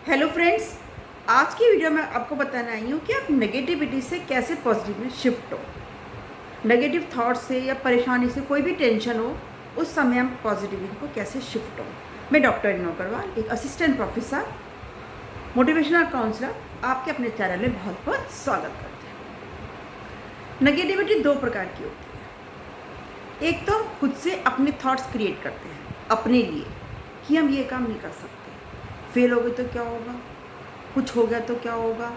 Hello friends, आज की video में आपको बताना आई हूँ कि आप नेगेटिविटी से कैसे पॉजिटिव में शिफ्ट हो। नेगेटिव थॉट से या परेशानी से, कोई भी टेंशन हो, उस समय हम पॉजिटिविटी को कैसे शिफ्ट हो। मैं डॉक्टर रीना अग्रवाल, एक असिस्टेंट प्रोफेसर, मोटिवेशनल काउंसलर, आपके अपने चैनल में बहुत बहुत स्वागत करते हैं। नेगेटिविटी दो प्रकार की होती है। एक तो हम खुद से अपने थॉट्स क्रिएट करते हैं अपने लिए कि हम ये काम नहीं कर सकते, फेल हो गए तो क्या होगा, कुछ हो गया तो क्या होगा,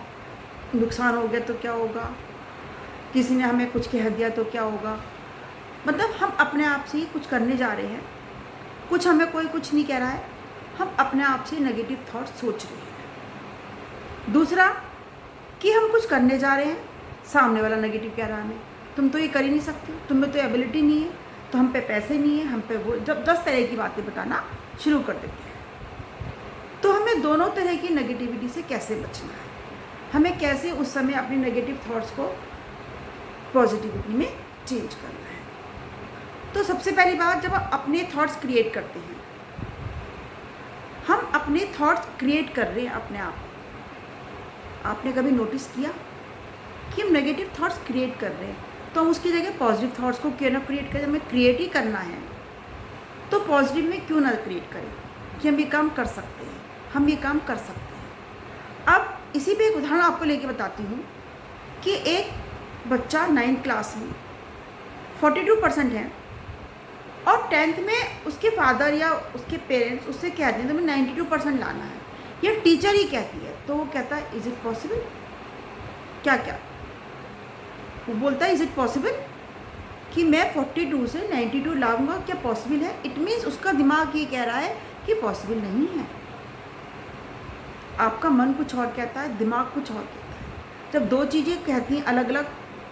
नुकसान हो गया तो क्या होगा, किसी ने हमें कुछ कह दिया तो क्या होगा। मतलब हम अपने आप से ही कुछ करने जा रहे हैं, कुछ हमें कोई कुछ नहीं कह रहा है, हम अपने आप से नेगेटिव थॉट सोच रहे हैं। दूसरा कि हम कुछ करने जा रहे हैं, सामने वाला नेगेटिव कह रहा है हमें, तुम तो ये कर ही नहीं सकते, तुम में तो एबिलिटी नहीं है, तो हम पे पैसे नहीं है, हम पे वो, जब 10 तरह की बातें बताना शुरू कर देते हैं। तो हमें दोनों तरह की नेगेटिविटी से कैसे बचना है, हमें कैसे उस समय अपने नेगेटिव थॉट्स को पॉजिटिविटी में चेंज करना है। तो सबसे पहली बात, जब आप अपने थॉट्स क्रिएट करते हैं, हम अपने थॉट्स क्रिएट कर रहे हैं अपने आप। आपने कभी नोटिस किया कि हम नेगेटिव थॉट्स क्रिएट कर रहे हैं, तो हम उसकी जगह पॉजिटिव थॉट्स को क्यों ना क्रिएट करें। हमें क्रिएट ही करना है तो पॉजिटिव में क्यों ना क्रिएट करें कि हम ये काम कर सकते हैं, हम ये काम कर सकते हैं। अब इसी पे एक उदाहरण आपको लेके बताती हूँ कि एक बच्चा 9th क्लास में 42% है और 10th में उसके फादर या उसके पेरेंट्स उससे कहते हैं तुम्हें 92% लाना है, या टीचर ही कहती है, तो वो कहता है इज़ इट पॉसिबल, क्या क्या वो बोलता है इज़ इट पॉसिबल कि मैं 42 से 92 लाऊंगा, क्या पॉसिबल है। इट मीन्स उसका दिमाग ये कह रहा है कि पॉसिबल नहीं है। आपका मन कुछ और कहता है, दिमाग कुछ और कहता है। जब दो चीज़ें कहती हैं अलग अलग,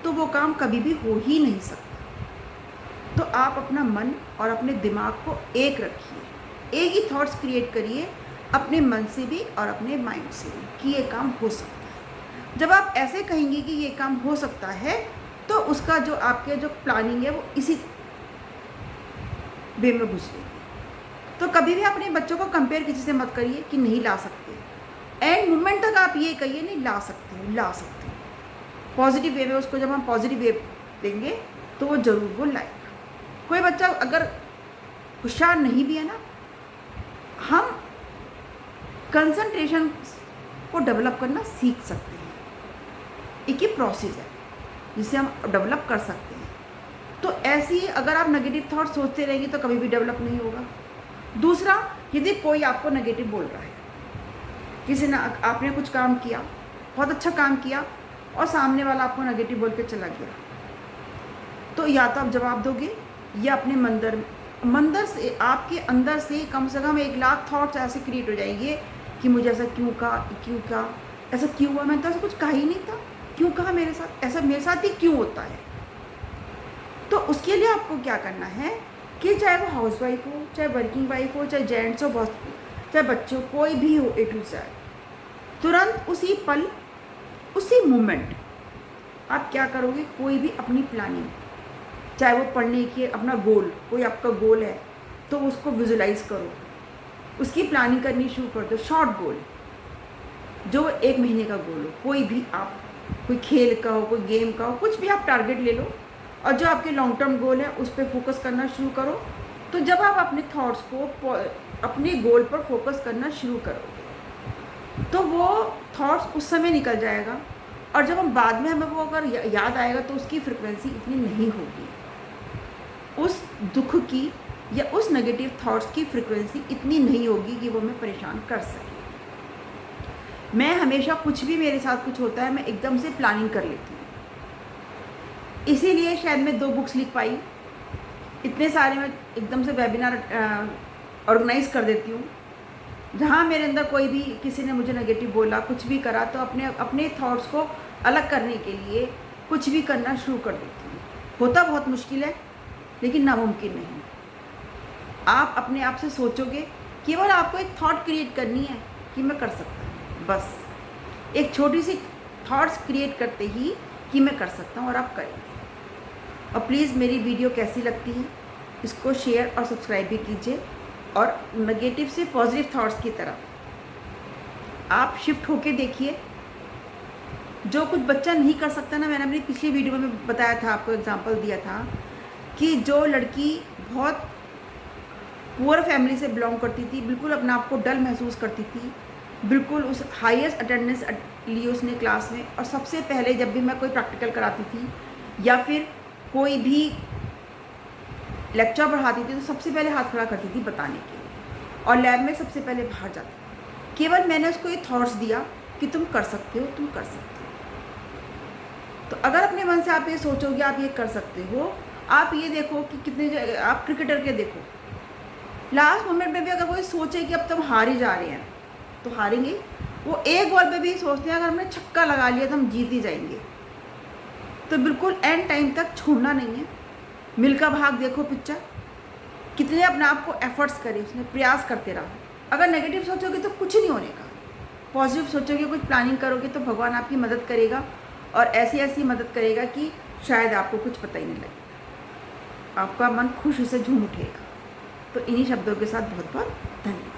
तो वो काम कभी भी हो ही नहीं सकता। तो आप अपना मन और अपने दिमाग को एक रखिए, एक ही थॉट्स क्रिएट करिए अपने मन से भी और अपने माइंड से भी कि ये काम हो सकता है। जब आप ऐसे कहेंगे कि ये काम हो सकता है, तो उसका जो आपके जो प्लानिंग है वो इसी वे में घुसेगी। तो कभी भी अपने बच्चों को कंपेयर किसी से मत करिए कि नहीं ला सकते। एंड मोमेंट तक आप ये कहिए नहीं ला सकते हो, ला सकते हो। पॉजिटिव वे में उसको जब हम पॉजिटिव वे देंगे तो वो ज़रूर वो लाएगा। कोई बच्चा अगर होशियार नहीं भी है ना, हम कंसंट्रेशन को डेवलप करना सीख सकते हैं। एक ही प्रोसेस है जिसे हम डेवलप कर सकते हैं। तो ऐसे ही अगर आप नेगेटिव थॉट सोचते रहेंगे तो कभी भी डेवलप नहीं होगा। दूसरा, यदि कोई आपको नेगेटिव बोल रहा है, किसी ने आपने कुछ काम किया, बहुत अच्छा काम किया, और सामने वाला आपको नेगेटिव बोल के चला गया, तो या तो आप जवाब दोगे या अपने मंदर से आपके अंदर से कम 1 लाख थॉट्स ऐसे क्रिएट हो जाएंगे कि मुझे ऐसा क्यों कहा, ऐसा क्यों हुआ, मैंने तो ऐसा कुछ कहा ही नहीं था, क्यों कहा मेरे साथ, ऐसा मेरे साथ ही क्यों होता है। तो उसके लिए आपको क्या करना है कि चाहे वो हाउसवाइफ हो, चाहे वर्किंग वाइफ हो, चाहे जेंट्स हो, बॉस, चाहे बच्चों, कोई भी हो, A to Z, तुरंत उसी पल उसी मोमेंट आप क्या करोगे, कोई भी अपनी प्लानिंग, चाहे वो पढ़ने की अपना गोल, कोई आपका गोल है तो उसको विजुलाइज करो, उसकी प्लानिंग करनी शुरू कर दो। शॉर्ट गोल, जो 1 महीने का गोल हो, कोई भी आप, कोई खेल का हो, कोई गेम का हो, कुछ भी आप टारगेट ले लो, और जो आपके लॉन्ग टर्म गोल है उस पर फोकस करना शुरू करो। तो जब आप अपने थॉट्स को अपने गोल पर फोकस करना शुरू करोगे तो वो थॉट्स उस समय निकल जाएगा, और जब हम बाद में हमें वो अगर याद आएगा तो उसकी फ्रिक्वेंसी इतनी नहीं होगी, उस दुख की या उस नेगेटिव थॉट्स की फ्रिक्वेंसी इतनी नहीं होगी कि वो हमें परेशान कर सके। मैं हमेशा कुछ भी मेरे साथ कुछ होता है, मैं एकदम से प्लानिंग कर लेती हूँ, इसीलिए शायद मैं 2 बुक्स लिख पाई, इतने सारे मैं एकदम से वेबिनार ऑर्गेनाइज कर देती हूँ। जहाँ मेरे अंदर कोई भी, किसी ने मुझे नेगेटिव बोला, कुछ भी करा, तो अपने थॉट्स को अलग करने के लिए कुछ भी करना शुरू कर देती हूँ। होता बहुत मुश्किल है, लेकिन नामुमकिन नहीं। आप अपने आप से सोचोगे, केवल आपको एक थॉट क्रिएट करनी है कि मैं कर सकता हूँ, बस एक छोटी सी थॉट्स क्रिएट करते ही कि मैं कर सकता हूँ, और आप करेंगे। और प्लीज़ मेरी वीडियो कैसी लगती है इसको शेयर और सब्सक्राइब भी कीजिए, और नेगेटिव से पॉजिटिव थॉट्स की तरफ आप शिफ्ट होके देखिए। जो कुछ बच्चा नहीं कर सकता ना, मैंने अपनी पिछली वीडियो में बताया था, आपको एग्जांपल दिया था कि जो लड़की बहुत पुअर फैमिली से बिलोंग करती थी, बिल्कुल अपने आप को डल महसूस करती थी, बिल्कुल उस हाईएस्ट अटेंडेंस ली उसने क्लास में, और सबसे पहले जब भी मैं कोई प्रैक्टिकल कराती थी या फिर कोई भी लेक्चर पढ़ाती थी तो सबसे पहले हाथ खड़ा करती थी बताने के लिए, और लैब में सबसे पहले बाहर जाती थी। केवल मैंने उसको ये थॉट्स दिया कि तुम कर सकते हो, तुम कर सकते हो। तो अगर अपने मन से आप ये सोचोगे आप ये कर सकते हो, आप ये देखो कि कितने, आप क्रिकेटर के देखो, लास्ट मोमेंट में भी अगर कोई सोचे कि अब तुम हार ही जा रहे हैं तो हारेंगे। वो एक बॉल पे भी सोचते हैं अगर हमने छक्का लगा लिया तो हम जीत ही जाएंगे। तो बिल्कुल एंड टाइम तक छोड़ना नहीं है। मिल्खा भाग देखो पिक्चर, कितने अपने आप को एफर्ट्स करे उसने, प्रयास करते रहो। अगर नेगेटिव सोचोगे तो कुछ नहीं होने का, पॉजिटिव सोचोगे, कुछ प्लानिंग करोगे तो भगवान आपकी मदद करेगा, और ऐसी ऐसी मदद करेगा कि शायद आपको कुछ पता ही नहीं लगेगा, आपका मन खुशी से झूम उठेगा। तो इन्हीं शब्दों के साथ बहुत बहुत धन्यवाद।